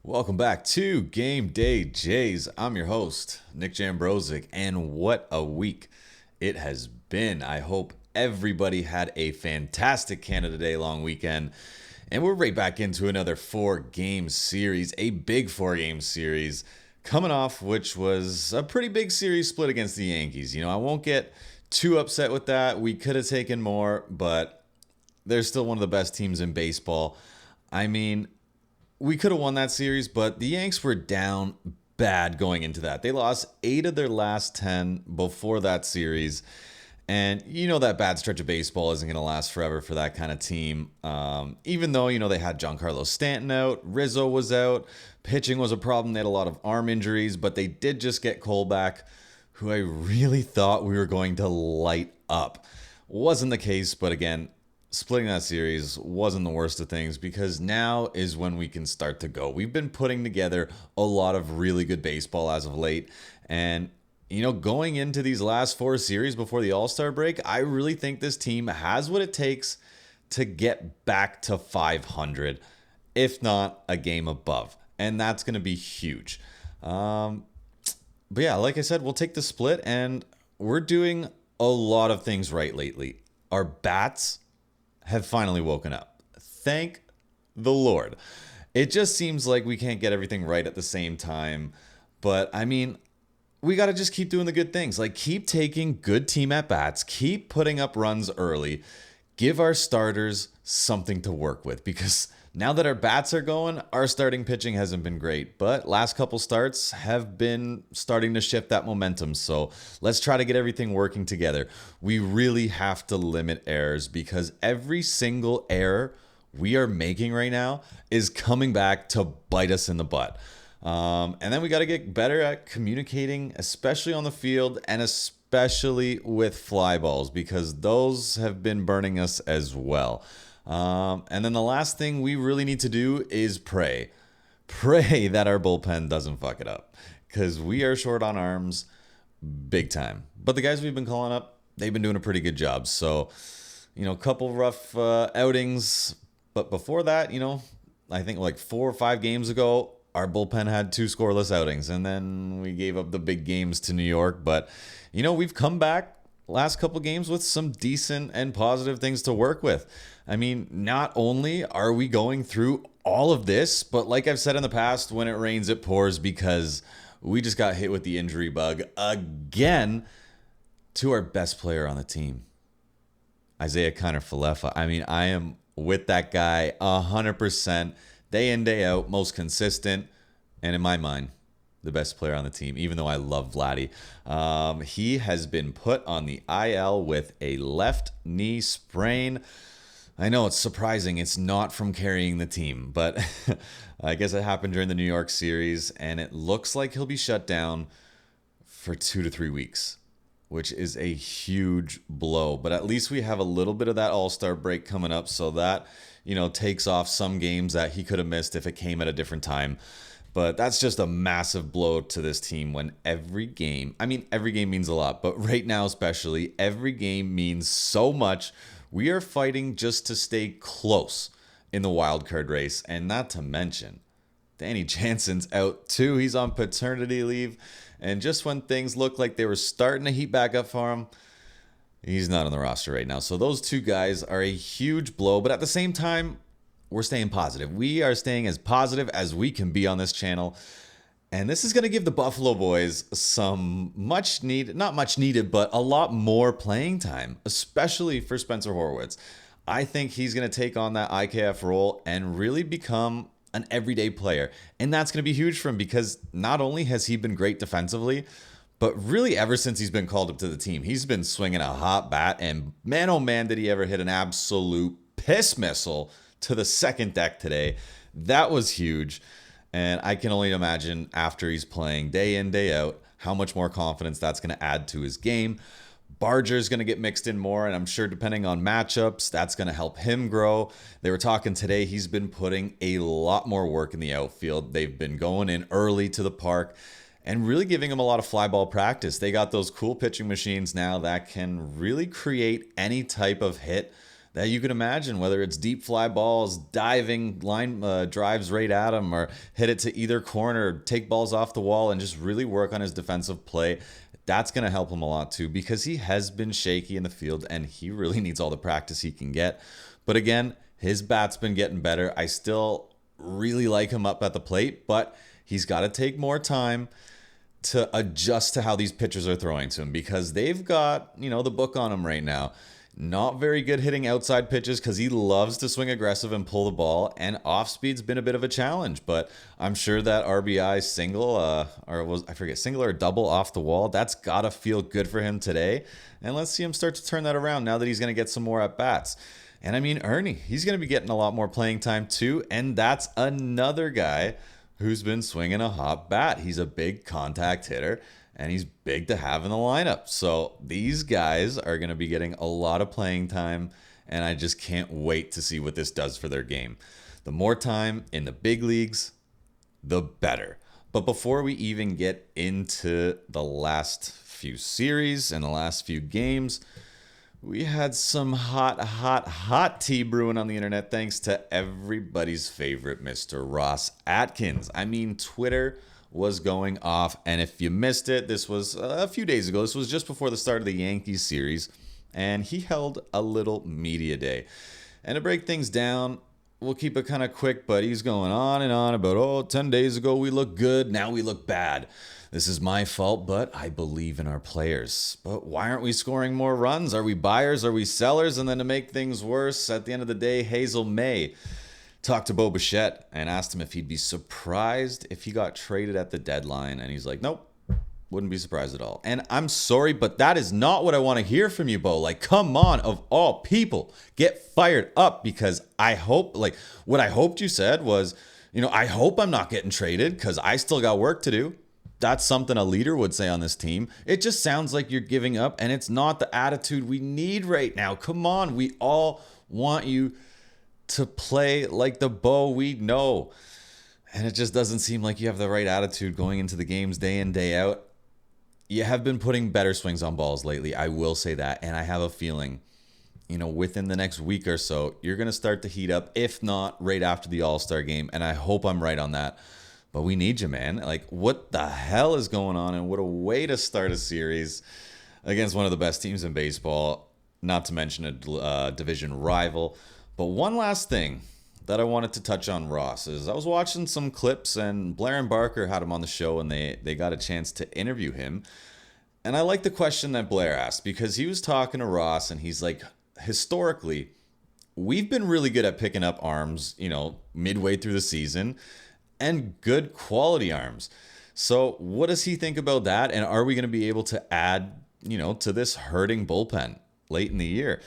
Welcome back to Game Day Jays. I'm your host, Nick Jambrosic, and what a week it has been. I hope everybody had a fantastic Canada Day long weekend. And we're right back into another 4-game series, a big 4-game series, coming off which was a pretty big series split against the Yankees. I won't get too upset with that. We could have taken more, but they're still one of the best teams in baseball. We could have won that series, but the Yanks were down bad going into that. They lost 8 of their last 10 before that series. And that bad stretch of baseball isn't going to last forever for that kind of team. Even though, they had Giancarlo Stanton out, Rizzo was out, pitching was a problem. They had a lot of arm injuries, but they did just get Cole back, who I really thought we were going to light up. Wasn't the case, but again, splitting that series wasn't the worst of things because now is when we can start to go. We've been putting together a lot of really good baseball as of late. And, going into these last 4 series before the All-Star break, I really think this team has what it takes to get back to 500, if not a game above. And that's going to be huge. But yeah, like I said, we'll take the split, and we're doing a lot of things right lately. Our bats have finally woken up. Thank the Lord. It just seems like we can't get everything right at the same time. But we got to just keep doing the good things. Like, keep taking good team at bats, keep putting up runs early, give our starters something to work with, because now that our bats are going, our starting pitching hasn't been great, but last couple starts have been starting to shift that momentum. So let's try to get everything working together. We really have to limit errors because every single error we are making right now is coming back to bite us in the butt. And then we got to get better at communicating, especially on the field and especially with fly balls, because those have been burning us as well. And then the last thing we really need to do is pray. Pray that our bullpen doesn't fuck it up, because we are short on arms big time. But the guys we've been calling up, they've been doing a pretty good job. So, a couple rough outings. But before that, I think like 4 or 5 games ago, our bullpen had 2 scoreless outings. And then we gave up the big games to New York. But, we've come back last couple games with some decent and positive things to work with. Not only are we going through all of this, but like I've said in the past, when it rains, it pours, because we just got hit with the injury bug again to our best player on the team, Isiah Kiner-Falefa. I am with that guy 100%, day in, day out, most consistent, and in my mind, the best player on the team, even though I love Vladdy. He has been put on the IL with a left knee sprain. I know it's surprising. It's not from carrying the team, but I guess it happened during the New York series, and it looks like he'll be shut down for 2 to 3 weeks, which is a huge blow. But at least we have a little bit of that All-Star break coming up, so that, takes off some games that he could have missed if it came at a different time. But that's just a massive blow to this team when every game means a lot, but right now especially, every game means so much. We are fighting just to stay close in the wild card race, and not to mention, Danny Jansen's out too. He's on paternity leave, and just when things look like they were starting to heat back up for him, he's not on the roster right now. So those 2 guys are a huge blow, but at the same time, we're staying positive. We are staying as positive as we can be on this channel. And this is going to give the Buffalo Boys some not much needed, but a lot more playing time, especially for Spencer Horwitz. I think he's going to take on that IKF role and really become an everyday player. And that's going to be huge for him, because not only has he been great defensively, but really ever since he's been called up to the team, he's been swinging a hot bat. And man, oh man, did he ever hit an absolute piss missile to the second deck today. That was huge. And I can only imagine after he's playing day in, day out, how much more confidence that's going to add to his game. Barger's going to get mixed in more, and I'm sure depending on matchups, that's going to help him grow. They were talking today, he's been putting a lot more work in the outfield. They've been going in early to the park and really giving him a lot of fly ball practice. They got those cool pitching machines now that can really create any type of hit that you can imagine, whether it's deep fly balls, diving line drives right at him, or hit it to either corner, take balls off the wall, and just really work on his defensive play. That's going to help him a lot too, because he has been shaky in the field and he really needs all the practice he can get. But again, his bat's been getting better. I still really like him up at the plate, but he's got to take more time to adjust to how these pitchers are throwing to him, because they've got, the book on him right now. Not very good hitting outside pitches because he loves to swing aggressive and pull the ball, and off speed's been a bit of a challenge. But I'm sure that RBI single, single or double off the wall, that's gotta feel good for him today. And let's see him start to turn that around now that he's gonna get some more at bats. And I mean, Ernie, he's gonna be getting a lot more playing time too, and that's another guy who's been swinging a hot bat. He's a big contact hitter, and he's big to have in the lineup. So these guys are going to be getting a lot of playing time, and I just can't wait to see what this does for their game. The more time in the big leagues, the better. But before we even get into the last few series and the last few games, we had some hot tea brewing on the internet thanks to everybody's favorite Mr. Ross Atkins. I mean, Twitter was going off, and if you missed it, this was a few days ago. This was just before the start of the Yankees series, and he held a little media day. And to break things down, we'll keep it kind of quick, but he's going on and on about, 10 days ago we looked good, now we look bad. This is my fault, but I believe in our players. But why aren't we scoring more runs? Are we buyers? Are we sellers? And then to make things worse, at the end of the day, Hazel May talked to Bo Bichette and asked him if he'd be surprised if he got traded at the deadline. And he's like, nope, wouldn't be surprised at all. And I'm sorry, but that is not what I want to hear from you, Bo. Like, come on, of all people, get fired up, because I hope, what I hoped you said was, I hope I'm not getting traded because I still got work to do. That's something a leader would say on this team. It just sounds like you're giving up, and it's not the attitude we need right now. Come on, we all want you to play like the Bo we know. And it just doesn't seem like you have the right attitude going into the games day in, day out. You have been putting better swings on balls lately, I will say that. And I have a feeling, within the next week or so, you're going to start to heat up, if not right after the All-Star game. And I hope I'm right on that. But we need you, man. Like, what the hell is going on? And what a way to start a series against one of the best teams in baseball, not to mention a division rival. But one last thing that I wanted to touch on Ross is I was watching some clips, and Blair and Barker had him on the show, and they got a chance to interview him. And I like the question that Blair asked, because he was talking to Ross, and he's like, historically, we've been really good at picking up arms, midway through the season, and good quality arms. So what does he think about that? And are we going to be able to add, to this hurting bullpen late in the year?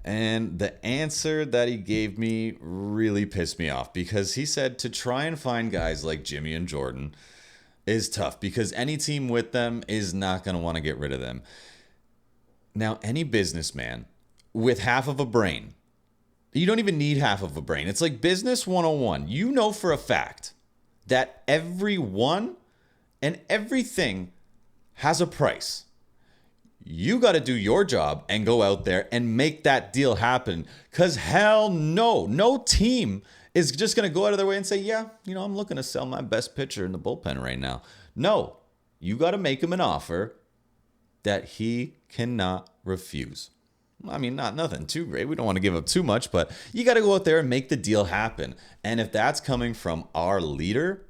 And the answer that he gave me really pissed me off, because he said to try and find guys like Jimmy and Jordan is tough, because any team with them is not going to want to get rid of them. Now, any businessman with half of a brain, you don't even need half of a brain. It's like business 101. You know for a fact that everyone and everything has a price. You got to do your job and go out there and make that deal happen. Because hell no team is just going to go out of their way and say, yeah, I'm looking to sell my best pitcher in the bullpen right now. No, you got to make him an offer that he cannot refuse. I mean, nothing too great. We don't want to give up too much, but you got to go out there and make the deal happen. And if that's coming from our leader,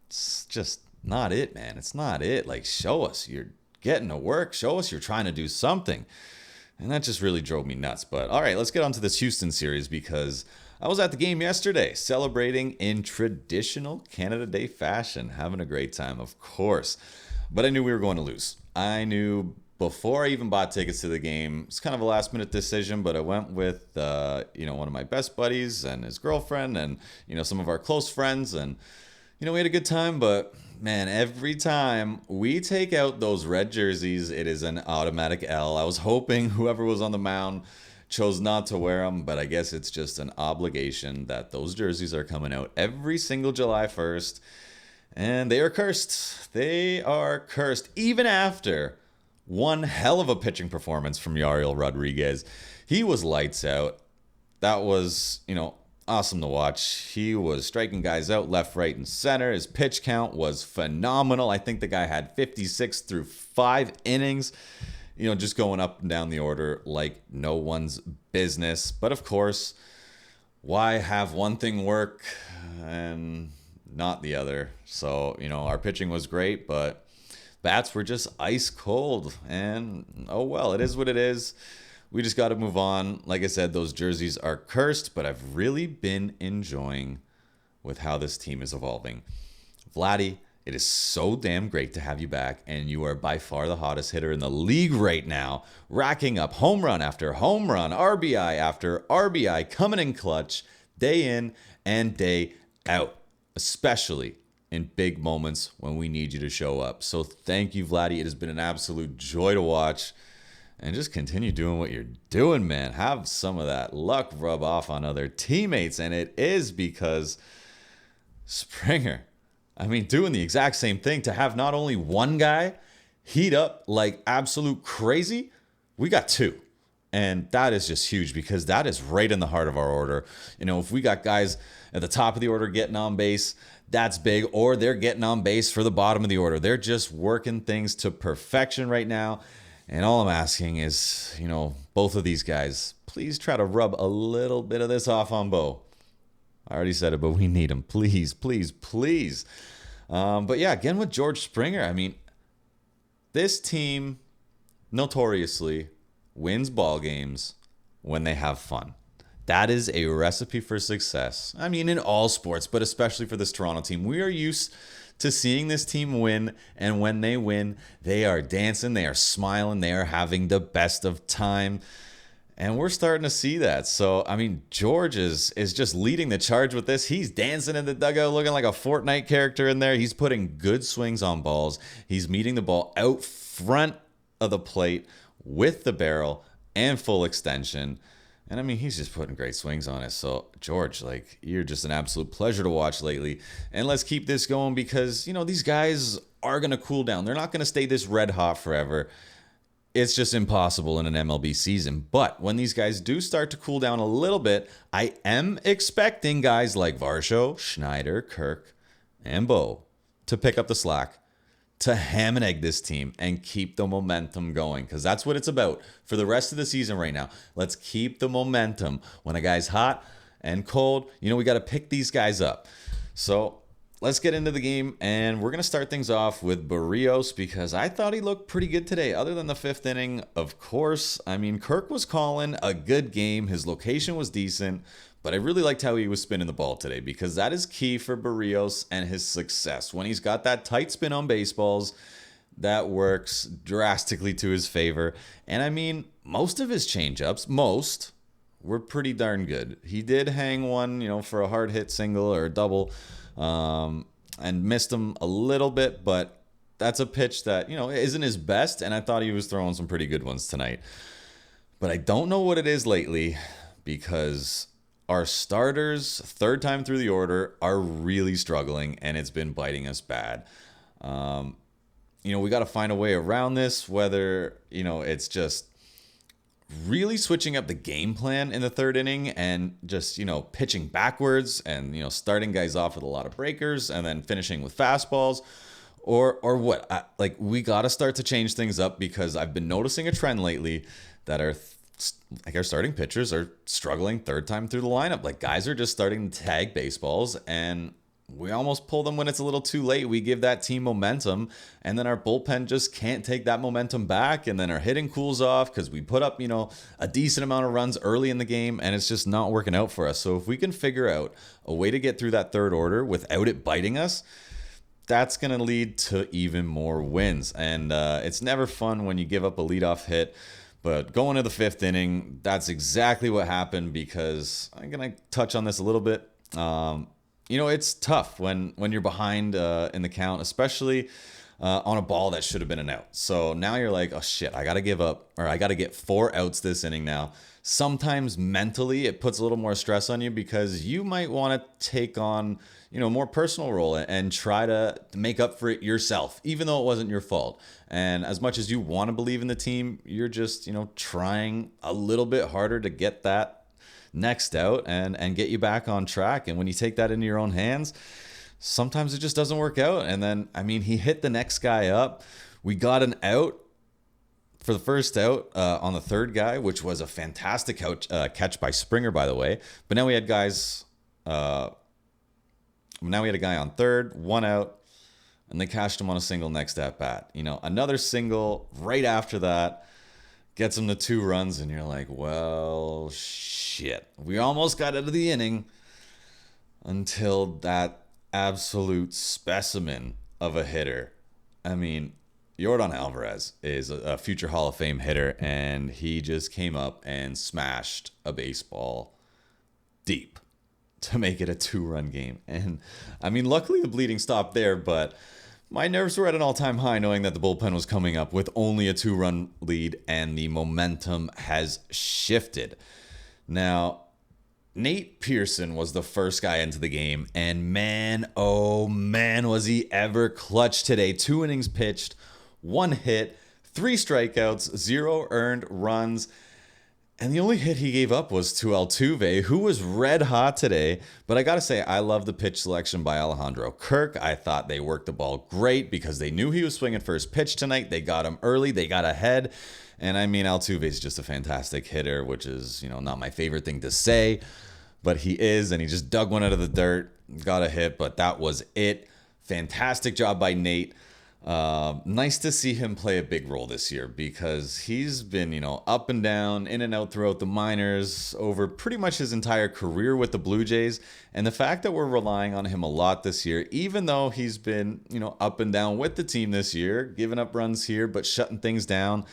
it's just not it, man. It's not it. Like, show us you're getting to work. Show us you're trying to do something. And that just really drove me nuts. But all right, let's get on to this Houston series, because I was at the game yesterday celebrating in traditional Canada Day fashion, having a great time, of course. But I knew we were going to lose. I knew before I even bought tickets to the game. It's kind of a last minute decision, but I went with, one of my best buddies and his girlfriend and, some of our close friends. And, we had a good time, but man, every time we take out those red jerseys, it is an automatic L. I was hoping whoever was on the mound chose not to wear them, but I guess it's just an obligation that those jerseys are coming out every single July 1st. And they are cursed. They are cursed. Even after One hell of a pitching performance from Yariel Rodriguez. He was lights out. That was, awesome to watch. He was striking guys out left, right, and center. His pitch count was phenomenal. I think the guy had 56 through 5 innings, just going up and down the order like no one's business. But of course, why have one thing work and not the other? So, our pitching was great, but bats were just ice cold. And oh well, it is what it is. We just got to move on. Like I said, those jerseys are cursed, but I've really been enjoying with how this team is evolving. Vladdy, it is so damn great to have you back, and you are by far the hottest hitter in the league right now, racking up home run after home run, RBI after RBI, coming in clutch day in and day out, especially in big moments when we need you to show up. So thank you, Vladdy. It has been an absolute joy to watch. And just continue doing what you're doing, man. Have some of that luck rub off on other teammates. And it is because Springer, doing the exact same thing to have not only one guy heat up like absolute crazy, we got two. And that is just huge because that is right in the heart of our order. If we got guys at the top of the order getting on base, that's big, or they're getting on base for the bottom of the order. They're just working things to perfection right now. And all I'm asking is, both of these guys, please try to rub a little bit of this off on Bo. I already said it, but we need him. Please, please, please. But yeah, again with George Springer, this team notoriously wins ball games when they have fun. That is a recipe for success. In all sports, but especially for this Toronto team. We are used to seeing this team win, and when they win, they are dancing, they are smiling, they are having the best of time, and we're starting to see that. So, George is just leading the charge with this. He's dancing in the dugout, looking like a Fortnite character in there. He's putting good swings on balls. He's meeting the ball out front of the plate with the barrel and full extension. And he's just putting great swings on it. So, George, you're just an absolute pleasure to watch lately. And let's keep this going because, these guys are going to cool down. They're not going to stay this red hot forever. It's just impossible in an MLB season. But when these guys do start to cool down a little bit, I am expecting guys like Varsho, Schneider, Kirk, and Bo to pick up the slack, to ham and egg this team and keep the momentum going, because that's what it's about for the rest of the season right now. Let's keep the momentum. When a guy's hot and cold, we got to pick these guys up. So let's get into the game, and we're going to start things off with Berrios because I thought he looked pretty good today, other than the 5th inning, of course. Kirk was calling a good game. His location was decent, but I really liked how he was spinning the ball today because that is key for Berrios and his success. When he's got that tight spin on baseballs, that works drastically to his favor. And most of his changeups, were pretty darn good. He did hang one, for a hard hit single or a double, and missed him a little bit, but that's a pitch that, isn't his best. And I thought he was throwing some pretty good ones tonight. But I don't know what it is lately because our starters, third time through the order, are really struggling, and it's been biting us bad. We got to find a way around this, whether, it's just really switching up the game plan in the 3rd inning and just, pitching backwards and, starting guys off with a lot of breakers and then finishing with fastballs, or what. We got to start to change things up because I've been noticing a trend lately that our starting pitchers are struggling 3rd time through the lineup. Guys are just starting to tag baseballs, and we almost pull them when it's a little too late. We give that team momentum, and then our bullpen just can't take that momentum back, and then our hitting cools off because we put up, a decent amount of runs early in the game, and it's just not working out for us. So if we can figure out a way to get through that 3rd order without it biting us, that's going to lead to even more wins. And it's never fun when you give up a leadoff hit. But going to the 5th inning, that's exactly what happened because I'm going to touch on this a little bit. It's tough when you're behind in the count, especially on a ball that should have been an out. So now you're like, oh shit, I got to give up, or I got to get 4 outs this inning now. Sometimes mentally it puts a little more stress on you because you might want to take on, more personal role and try to make up for it yourself, even though it wasn't your fault. And as much as you want to believe in the team, you're just, trying a little bit harder to get that next out and get you back on track. And when you take that into your own hands, sometimes it just doesn't work out. And then, he hit the next guy up. We got an out for the first out on the third guy, which was a fantastic catch by Springer, by the way. But now we had guys. Now we had a guy on third, 1 out, and they cashed him on a single next at bat. Another single right after that gets him to 2 runs, and you're like, well, shit. We almost got out of the inning until that absolute specimen of a hitter. Yordan Alvarez is a future Hall of Fame hitter, and he just came up and smashed a baseball deep to make it a 2-run game. And luckily the bleeding stopped there, but my nerves were at an all-time high knowing that the bullpen was coming up with only a 2-run lead and the momentum has shifted. Now, Nate Pearson was the first guy into the game, and man, oh man, was he ever clutch today. 2 innings pitched, 1 hit, 3 strikeouts, 0 earned runs. And the only hit he gave up was to Altuve, who was red hot today. But I got to say, I love the pitch selection by Alejandro Kirk. I thought they worked the ball great because they knew he was swinging first pitch tonight. They got him early. They got ahead. And Altuve is just a fantastic hitter, which is, not my favorite thing to say. But he is, and he just dug one out of the dirt, got a hit, but that was it. Fantastic job by Nate. Nice to see him play a big role this year because he's been, up and down, in and out throughout the minors over pretty much his entire career with the Blue Jays. And the fact that we're relying on him a lot this year, even though he's been, up and down with the team this year, giving up runs here, but shutting things down,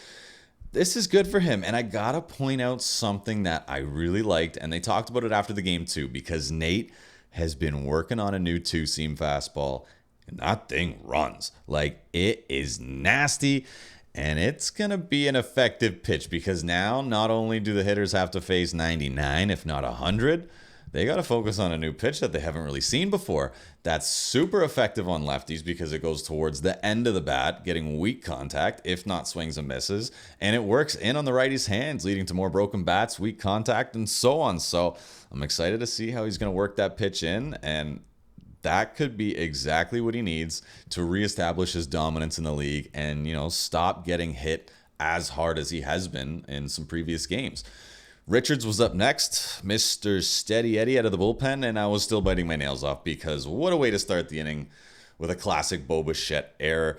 this is good for him. And I gotta point out something that I really liked, and they talked about it after the game too, because Nate has been working on a new 2-seam fastball. And that thing runs. Like, it is nasty, and it's going to be an effective pitch because now not only do the hitters have to face 99, if not 100, they got to focus on a new pitch that they haven't really seen before. That's super effective on lefties because it goes towards the end of the bat, getting weak contact, if not swings and misses, and it works in on the righty's hands, leading to more broken bats, weak contact, and so on. So I'm excited to see how he's going to work that pitch in, and that could be exactly what he needs to reestablish his dominance in the league and, stop getting hit as hard as he has been in some previous games. Richards was up next, Mr. Steady Eddie out of the bullpen, and I was still biting my nails off because what a way to start the inning with a classic Bo Bichette error.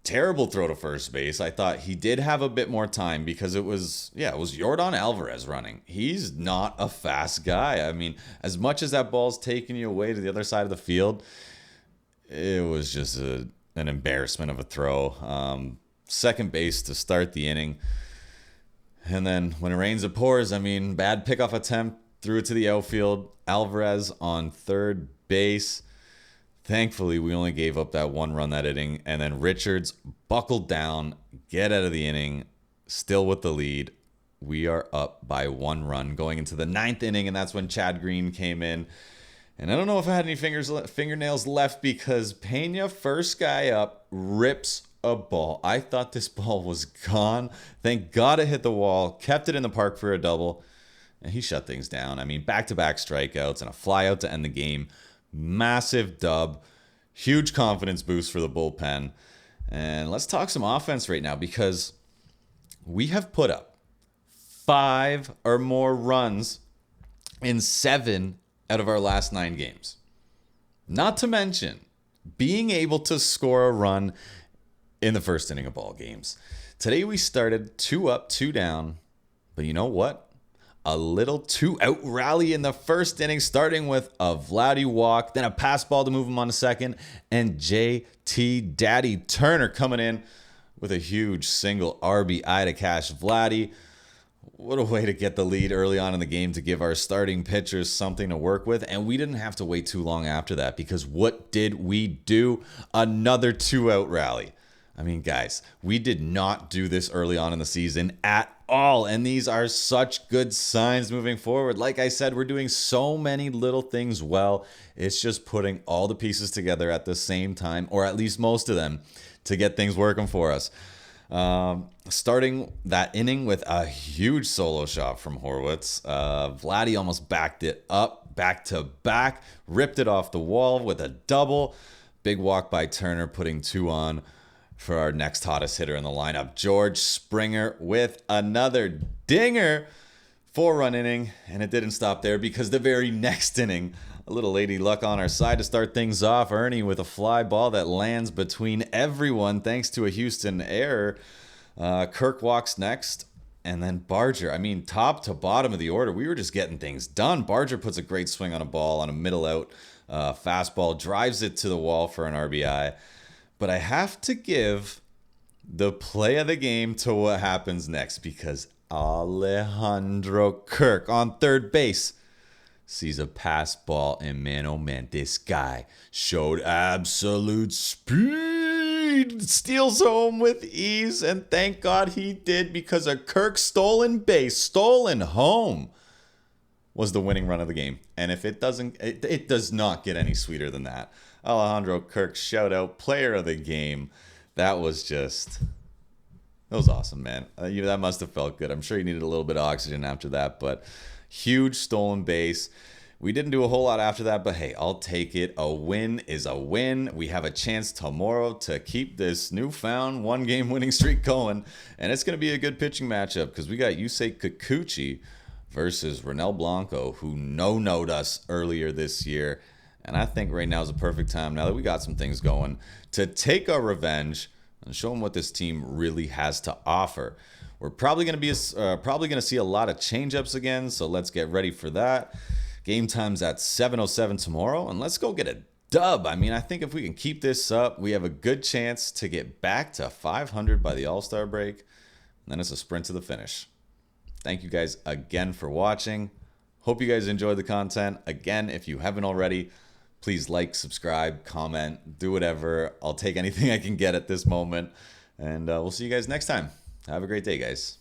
Terrible throw to first base. I thought he did have a bit more time because it was Yordan Alvarez running. He's not a fast guy. As much as that ball's taking you away to the other side of the field, it was just an embarrassment of a throw. Second base to start the inning. And then when it rains, it pours. Bad pickoff attempt, threw it to the outfield. Alvarez on third base. Thankfully, we only gave up that 1 run that inning, and then Richards buckled down, get out of the inning, still with the lead. We are up by 1 run going into the 9th inning, and that's when Chad Green came in. And I don't know if I had any fingernails left because Pena, first guy up, rips a ball. I thought this ball was gone. Thank God it hit the wall, kept it in the park for a double, and he shut things down. Back-to-back strikeouts and a flyout to end the game. Massive dub, huge confidence boost for the bullpen. And let's talk some offense right now because we have put up 5 or more runs in 7 out of our last 9 games. Not to mention being able to score a run in the first inning of ball games. Today we started 2 up, 2 down, but you know what? A little 2-out rally in the first inning, starting with a Vladdy walk, then a pass ball to move him on to second, and JT Daddy Turner coming in with a huge single RBI to cash Vladdy. What a way to get the lead early on in the game to give our starting pitchers something to work with, and we didn't have to wait too long after that because what did we do? Another 2-out rally. I mean, guys, we did not do this early on in the season at all. And these are such good signs moving forward. Like I said, we're doing so many little things well. It's just putting all the pieces together at the same time, or at least most of them, to get things working for us. Starting that inning with a huge solo shot from Horwitz. Vladdy almost backed it up, back to back, ripped it off the wall with a double. Big walk by Turner, putting 2 on for our next hottest hitter in the lineup, George Springer, with another dinger. 4-run inning, and it didn't stop there, because the very next inning, a little lady luck on our side to start things off. Ernie with a fly ball that lands between everyone thanks to a Houston error. Kirk walks next, and then Barger. I mean, top to bottom of the order, we were just getting things done. Barger puts a great swing on a ball on a middle out fastball, drives it to the wall for an RBI. But I have to give the play of the game to what happens next, because Alejandro Kirk on third base sees a pass ball, and man, oh man, this guy showed absolute speed. Steals home with ease, and thank God he did, because a Kirk stolen base, stolen home, was the winning run of the game. And if it doesn't, it does not get any sweeter than that. Alejandro Kirk, shout out, player of the game. That was awesome, man. That must have felt good. I'm sure he needed a little bit of oxygen after that, but huge stolen base. We didn't do a whole lot after that, but hey, I'll take it. A win is a win. We have a chance tomorrow to keep this newfound 1-game winning streak going, and it's going to be a good pitching matchup, because we got Yusei Kikuchi versus Ronel Blanco, who no-no'd us earlier this year. And I think right now is a perfect time, now that we got some things going, to take our revenge and show them what this team really has to offer. We're probably going to see a lot of change-ups again, so let's get ready for that. Game time's at 7:07 tomorrow, and let's go get a dub. I mean, I think if we can keep this up, we have a good chance to get back to 500 by the All-Star break. And then it's a sprint to the finish. Thank you guys again for watching. Hope you guys enjoyed the content. Again, if you haven't already, please like, subscribe, comment, do whatever. I'll take anything I can get at this moment. And we'll see you guys next time. Have a great day, guys.